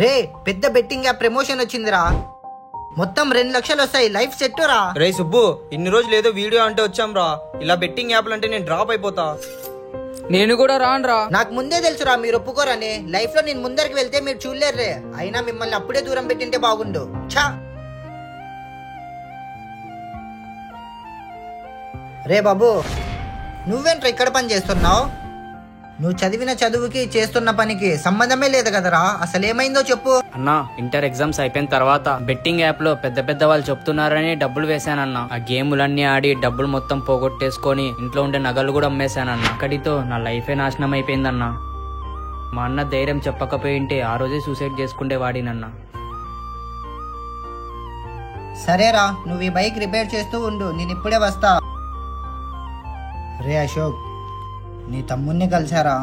రే పెద్ద betting app promotion వచ్చిందిరా, మొత్తం 2 లక్షలు వస్తాయి, లైఫ్ సెట్ రా. రే సుబ్బు, ఇన్ని రోజులు ఏదో వీడియో అంటే వచ్చాం రా, ఇలా బెట్టింగ్ యాప్లు అంటే నేను డ్రాప్ అయిపోతా. నేను కూడా రానురా. నాకు ముందే తెలుసురా మీరు ఒప్పుకోరని. లైఫ్ లో నేను ముందరికి వెళ్తే మీరు చూడలేరురే, అయినా మిమ్మల్ని అప్పుడే దూరం పెట్టింటే బాగుండు. ఛా రే బాబు, నువ్వేంట్రా ఇక్కడ పని చేస్తున్నావు? నువ్వు చదివిన చదువుకి చేస్తున్న పనికి సంబంధమే లేదు కదరా. అసలేమైందో చెప్పు. అన్నా, ఇంటర్ ఎగ్జామ్స్ అయిపోయిన తర్వాత బెట్టింగ్ యాప్ లో పెద్ద పెద్ద వాళ్ళు చెప్తున్నారని డబ్బులు వేసానన్నా. ఆ గేములన్నీ ఆడి డబ్బులు మొత్తం పోగొట్టేసుకొని ఇంట్లో ఉండే నగలు కూడా అమ్మేశానన్నా. అక్కడితో నా లైఫే నాశనం అయిపోయిందన్నా. మా అన్న ధైర్యం చెప్పకపోయింటే ఆ రోజే సూసైడ్ చేసుకుంటే వాడినన్నా. సరేరా, నువ్వు ఈ బైక్ రిపేర్ చేస్తూ ఉండు, నేను ఇప్పుడే వస్తా. రే అశోక్, నీ తమ్ముణ్ణి కలిసారా?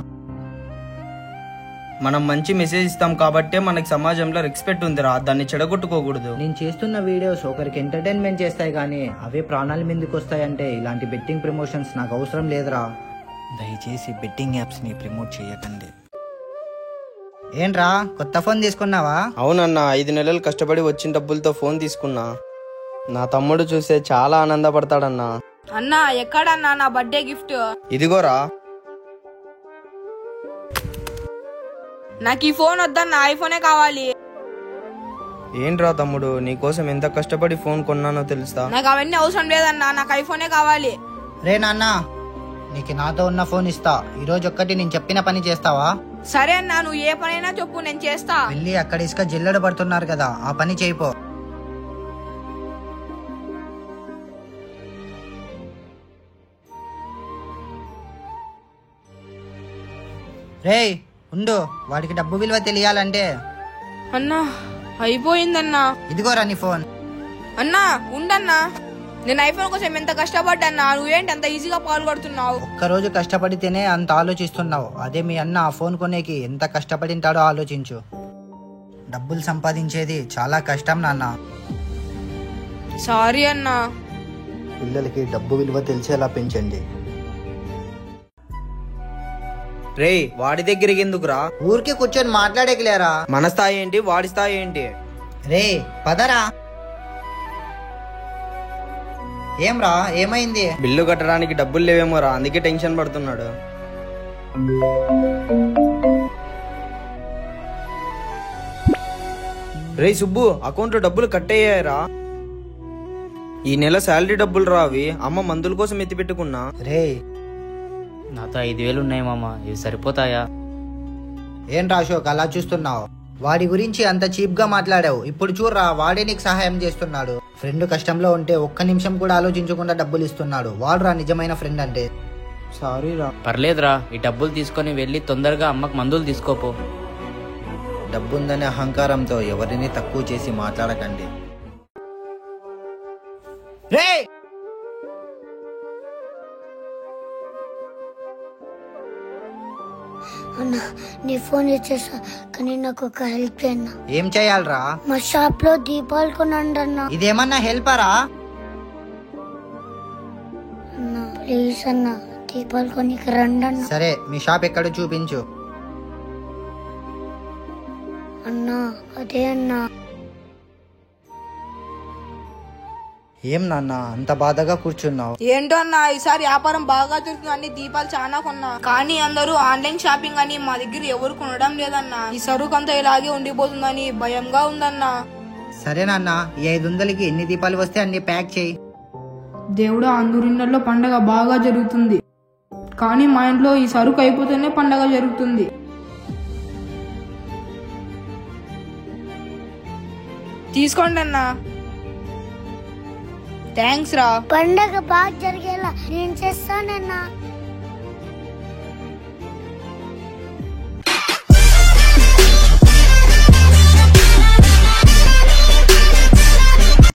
మనం మంచి మెసేజ్ ఇస్తాం కాబట్టే మనకి సమాజంలో రెస్పెక్ట్ ఉందిరా, దాన్ని చెడగొట్టుకోకూడదు. నేను చేస్తున్న వీడియోస్ ఒకరికి ఎంటర్టైన్మెంట్ చేస్తాయి కానీ అవే ప్రాణాల మీదకి వస్తాయంటే ఇలాంటి బెట్టింగ్ ప్రమోషన్స్ నాకు అవసరం లేదురా. దయచేసి బెట్టింగ్ యాప్స్ ని ప్రమోట్ చేయకండి. ఏంట్రా కొత్త ఫోన్ తీసుకున్నావా? అవునన్నా, 5 నెలలు కష్టపడి వచ్చిన డబ్బులతో ఫోన్ తీసుకున్నా. నా తమ్ముడు చూస్తే చాలా ఆనందపడతాడన్నా. అన్నా ఎక్కడన్నా నా బర్త్డే గిఫ్ట్? ఇదిగోరా. నాకు ఈ ఫోన్ వద్దన్నా, ఐఫోనే కావాలి. ఏంట్రా తమ్ముడు, నీకోసం ఎంత కష్టపడి ఫోన్ కొన్నానో తెలుసా? నాకు అవన్నీ అవసరం లేదన్నా, నాకు ఐఫోనే కావాలి. రే నాన్న, నీకు నాతో ఉన్న ఫోన్ ఇస్తా, ఈ రోజు ఒక్కటి నేను చెప్పిన పని చేస్తావా? సరే అన్నా, నువ్వు ఏ పనైనా చెప్పు, నేను చేస్తా. వెళ్ళి అక్కడ ఇసుక జిల్లెడ పడుతున్నారు కదా, ఆ పని చేయిపో. రే ఉండు, వాడికి డబ్బు విలువ తెలియాలంటే. అన్నా అయిపోయిందన్నా. ఇదిగోరా నీ ఫోన్. అన్నా ఉండన్నా, నేను ఐఫోన్ కోసం ఎంత కష్టపడ్డా, నువ్వేంటి అంత ఈజీగా పాల్గొడుతున్నావు? ఒక్కరోజు కష్టపడితేనే అంత ఆలోచిస్తున్నావు, అదే మీ అన్న ఆ ఫోన్ కొనేకి ఎంత కష్టపడింటాడో ఆలోచించు. డబ్బులు సంపాదించేది చాలా కష్టం నాన్న. సారీ అన్నా. పిల్లలకి డబ్బు విలువ తెలిసేలా పెంచండి. రే, వాడి దగ్గరికి ఎందుకురా? ఊరికి కూర్చొని మాట్లాడేకిలేరా? మన స్థాయి ఏంటి, వాడి స్థాయి ఏంటి? రే పదరా. ఏంరా ఏమైంది? బిల్లు కట్టడానికి డబ్బులు లేవేమోరా, అందుకే టెన్షన్ పడుతున్నాడు. రే సుబ్బు, అకౌంట్ లో డబ్బులు కట్టయ్యారా? ఈ నెల శాలరీ డబ్బులు రావి, అమ్మ మందుల కోసం ఎత్తి పెట్టుకున్నా. రే నాతో 5,000 ఉన్నాయి మామ, ఇవి సరిపోతాయా? ఏంట్రా అశోక్ అలా చూస్తున్నావు? వాడి గురించి అంత చీప్ గా మాట్లాడావు, ఇప్పుడు చూడరా వాడే నీకు సహాయం చేస్తున్నాడు. ఫ్రెండ్ కష్టంలో ఉంటే ఒక్క నిమిషం కూడా ఆలోచించకుండా డబ్బులు ఇస్తున్నాడు, వాడురా నిజమైన ఫ్రెండ్ అంటే. సారీ రా. పర్లేదురా, ఈ డబ్బులు తీసుకొని వెళ్ళి తొందరగా అమ్మకు మందులు తీసుకోపో. డబ్బుందనే అహంకారంతో ఎవరిని తక్కువ చేసి మాట్లాడకండి. రే అన్నా, నీ ఫోన్ ఇచ్చేసా, కానీ నాకు ఒక హెల్ప్ చేయన్నా. ఏం చేయాలరా? మా షాప్ లో దీపాలు కొనండి అన్నా. ఇదేమన్నా హెల్పరా? అన్నా ప్లీజ్ అన్నా, దీపాలు కొనికి రండి అన్నా. సరే, మీ షాప్ ఎక్కడో చూపించు. అన్నా అదే అన్నా. ఏం నాన్న అంత బాధగా కూర్చున్నావు? ఏంటో అన్నా, ఈసారి వ్యాపారం బాగా జరుగుతుంది, అన్ని దీపాలు చాలా కొన్నా, కానీ అందరూ ఆన్లైన్ షాపింగ్ అని మా దగ్గర ఎవరు కొనడం లేదన్నా. ఈ సరుకు అంతా ఇలాగే ఉండిపోతుందని భయంగా ఉందన్నా. సరే నాన్న, ఈ 500కి ఎన్ని దీపాలు వస్తే అన్ని ప్యాక్ చేయి. దేవుడు అందరిలో పండగ బాగా జరుగుతుంది, కానీ మా ఇంట్లో ఈ సరుకు అయిపోతేనే పండగ జరుగుతుంది. తీసుకోండి అన్నా. థ్యాంక్స్ రా. పండగ బాగా జరిగేలా నేను చేస్తానన్నా.